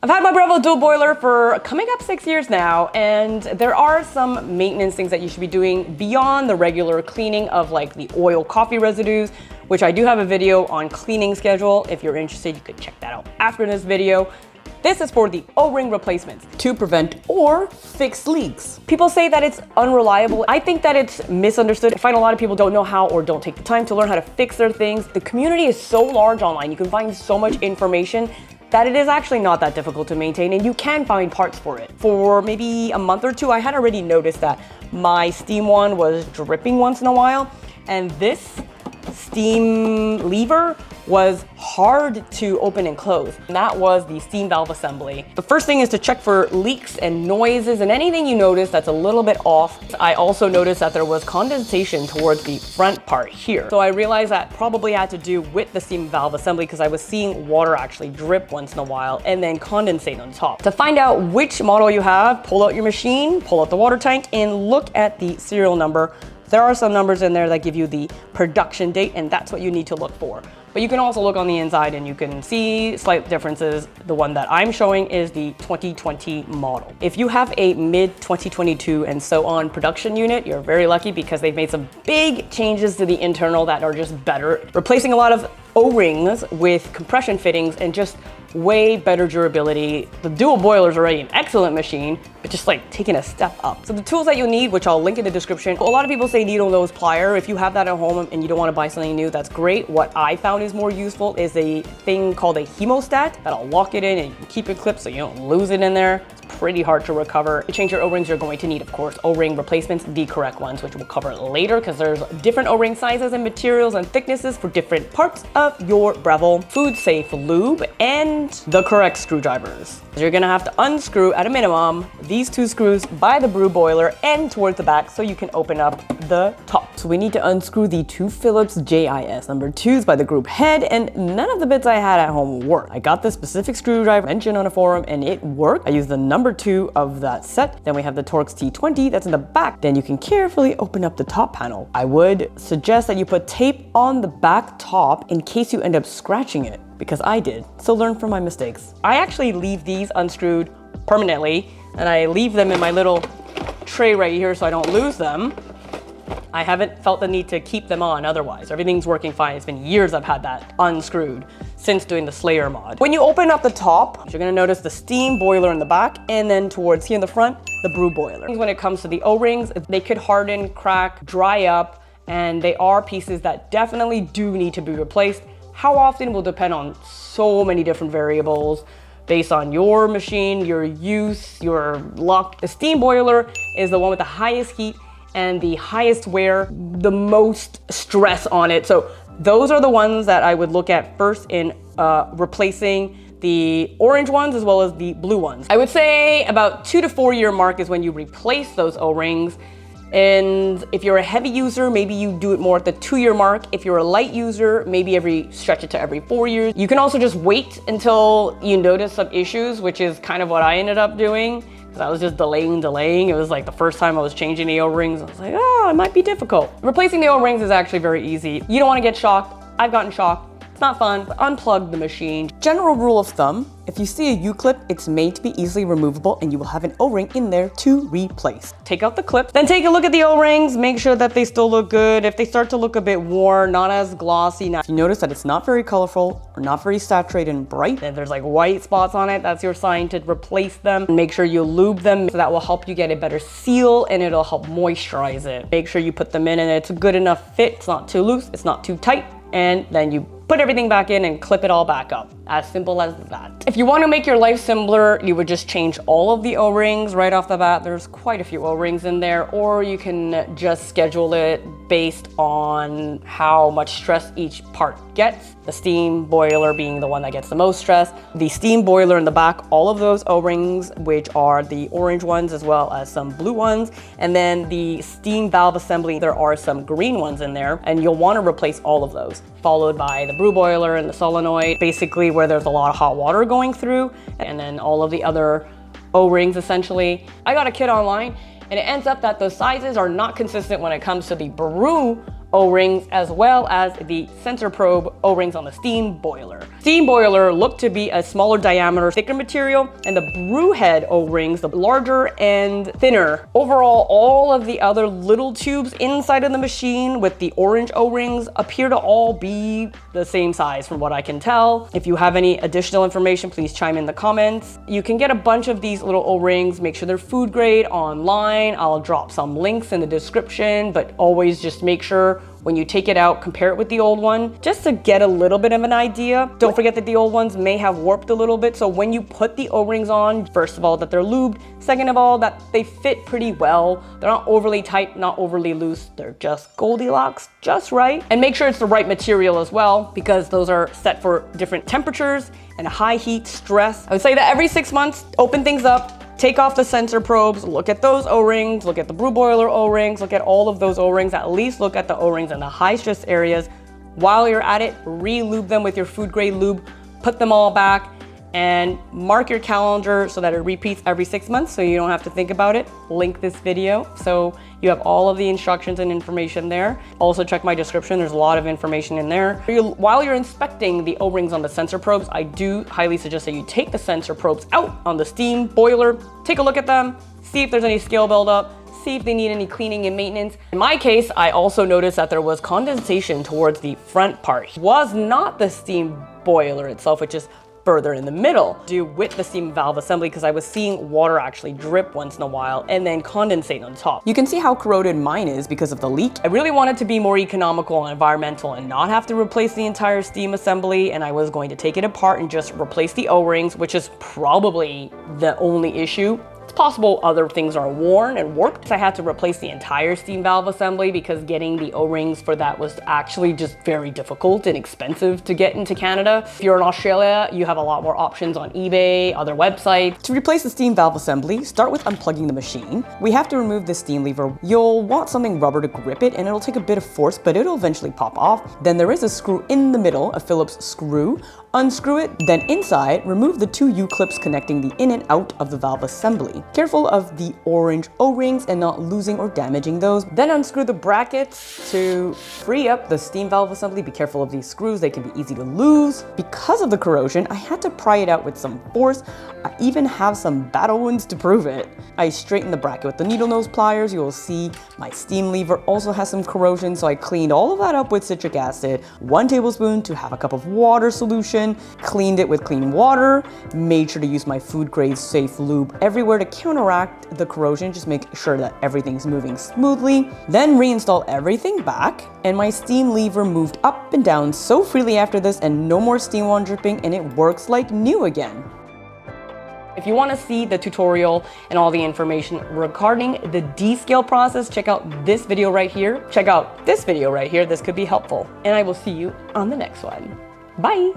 I've had my Breville Dual Boiler for coming up 6 years now, and there are some maintenance things that you should be doing beyond the regular cleaning of like the oil coffee residues, which I do have a video on cleaning schedule. If you're interested, you could check that out after this video. This is for the O-ring replacements to prevent or fix leaks. People say that it's unreliable. I think that it's misunderstood. I find a lot of people don't know how or don't take the time to learn how to fix their things. The community is so large online. You can find so much information that it is actually not that difficult to maintain, and you can find parts for it. For maybe a month or two, I had already noticed that my steam one was dripping once in a while, and this steam lever was hard to open and close. And that was the steam valve assembly. The first thing is to check for leaks and noises and anything you notice that's a little bit off. I also noticed that there was condensation towards the front part here. So I realized that probably had to do with the steam valve assembly because I was seeing water actually drip once in a while and then condensate on top. To find out which model you have, pull out your machine, pull out the water tank, and look at the serial number. There are some numbers in there that give you the production date, and that's what you need to look for. But you can also look on the inside and you can see slight differences. The one that I'm showing is the 2020 model. If you have a mid 2022 and so on production unit, you're very lucky because they've made some big changes to the internal that are just better. Replacing a lot of O-rings with compression fittings and just way better durability. The Dual Boiler is already an excellent machine, but just like taking a step up. So the tools that you need, which I'll link in the description. A lot of people say needle nose plier. If you have that at home and you don't want to buy something new, that's great. What I found is more useful is a thing called a hemostat that'll lock it in and you can keep it clipped so you don't lose it in there. It's pretty hard to recover. To change your O-rings, you're going to need, of course, O-ring replacements, the correct ones, which we'll cover later because there's different O-ring sizes and materials and thicknesses for different parts of your Breville. Food safe lube and the correct screwdrivers. You're gonna have to unscrew at a minimum these two screws by the Brew boiler and towards the back so you can open up the top. So we need to unscrew the two Phillips JIS number 2s by the group head, and none of the bits I had at home worked. I got the specific screwdriver mentioned on a forum and it worked. I used the number 2 of that set. Then we have the Torx T20 that's in the back. Then you can carefully open up the top panel. I would suggest that you put tape on the back top in case you end up scratching it, because I did. So learn from my mistakes. I actually leave these unscrewed permanently, and I leave them in my little tray right here so I don't lose them. I haven't felt the need to keep them on otherwise. Everything's working fine. It's been years I've had that unscrewed since doing the Slayer mod. When you open up the top, you're gonna notice the steam boiler in the back, and then towards here in the front, the Brew boiler. When it comes to the O-rings, they could harden, crack, dry up, and they are pieces that definitely do need to be replaced. How often will depend on so many different variables based on your machine, your use, your luck. The steam boiler is the one with the highest heat and the highest wear, the most stress on it. So those are the ones that I would look at first in replacing the orange ones as well as the blue ones. I would say about 2 to 4 year mark is when you replace those O-rings. And if you're a heavy user, maybe you do it more at the 2-year mark. If you're a light user, maybe stretch it to every 4 years. You can also just wait until you notice some issues, which is kind of what I ended up doing, because I was just delaying. It was like the first time I was changing the O-rings. I was like, oh, it might be difficult. Replacing the O-rings is actually very easy. You don't want to get shocked. I've gotten shocked. It's not fun, but unplug the machine. General rule of thumb, if you see a U-clip, it's made to be easily removable and you will have an O-ring in there to replace. Take out the clip, then take a look at the O-rings, make sure that they still look good. If they start to look a bit worn, not as glossy, if you notice that it's not very colorful or not very saturated and bright, if there's like white spots on it, that's your sign to replace them. Make sure you lube them, so that will help you get a better seal and it'll help moisturize it. Make sure you put them in and it's a good enough fit. It's not too loose, it's not too tight, and then you put everything back in and clip it all back up. As simple as that. If you want to make your life simpler, you would just change all of the O-rings right off the bat. There's quite a few O-rings in there, or you can just schedule it based on how much stress each part gets. The steam boiler being the one that gets the most stress. The steam boiler in the back, all of those O-rings, which are the orange ones as well as some blue ones. And then the steam valve assembly, there are some green ones in there, and you'll want to replace all of those. Followed by the Brew boiler and the solenoid, basically where there's a lot of hot water going through, and then all of the other O-rings essentially. I got a kit online and it ends up that the sizes are not consistent when it comes to the Brew O-rings, as well as the sensor probe O-rings on the steam boiler. Steam boiler look to be a smaller diameter, thicker material, and the brew head O-rings, the larger and thinner. Overall, all of the other little tubes inside of the machine with the orange O-rings appear to all be the same size from what I can tell. If you have any additional information, please chime in the comments. You can get a bunch of these little O-rings, make sure they're food grade online. I'll drop some links in the description, but always just make sure when you take it out, compare it with the old one, just to get a little bit of an idea. Don't forget that the old ones may have warped a little bit. So when you put the O-rings on, first of all, that they're lubed. Second of all, that they fit pretty well. They're not overly tight, not overly loose. They're just Goldilocks, just right. And make sure it's the right material as well, because those are set for different temperatures and high heat stress. I would say that every 6 months, open things up, take off the sensor probes, look at those O-rings, look at the Brew boiler O-rings, look at all of those O-rings, at least look at the O-rings in the high stress areas. While you're at it, re-lube them with your food grade lube, put them all back, and mark your calendar so that it repeats every 6 months so you don't have to think about it. Link this video so you have all of the instructions and information there. Also check my description, there's a lot of information in there. While you're inspecting the O-rings on the sensor probes, I do highly suggest that you take the sensor probes out on the steam boiler, take a look at them, see if there's any scale buildup, see if they need any cleaning and maintenance. In my case, I also noticed that there was condensation towards the front part. It was not the steam boiler itself, which is further in the middle, due with the steam valve assembly, because I was seeing water actually drip once in a while and then condensate on top. You can see how corroded mine is because of the leak. I really wanted to be more economical and environmental and not have to replace the entire steam assembly, and I was going to take it apart and just replace the O-rings, which is probably the only issue. It's possible other things are worn and warped. I had to replace the entire steam valve assembly because getting the O-rings for that was actually just very difficult and expensive to get into Canada. If you're in Australia, you have a lot more options on eBay, other websites. To replace the steam valve assembly, start with unplugging the machine. We have to remove the steam lever. You'll want something rubber to grip it, and it'll take a bit of force, but it'll eventually pop off. Then there is a screw in the middle, a Phillips screw. Unscrew it, then inside, remove the 2 U-clips connecting the in and out of the valve assembly. Careful of the orange O-rings and not losing or damaging those. Then unscrew the brackets to free up the steam valve assembly. Be careful of these screws, they can be easy to lose. Because of the corrosion, I had to pry it out with some force. I even have some battle wounds to prove it. I straightened the bracket with the needle nose pliers. You will see my steam lever also has some corrosion, so I cleaned all of that up with citric acid, 1 tablespoon to half a cup of water solution, cleaned it with clean water, made sure to use my food grade safe lube everywhere to counteract the corrosion, just make sure that everything's moving smoothly. Then reinstall everything back, and my steam lever moved up and down so freely after this, and no more steam wand dripping, and it works like new again. If you want to see the tutorial and all the information regarding the descale process, check out this video right here. Check out this video right here. This could be helpful. And I will see you on the next one. Bye.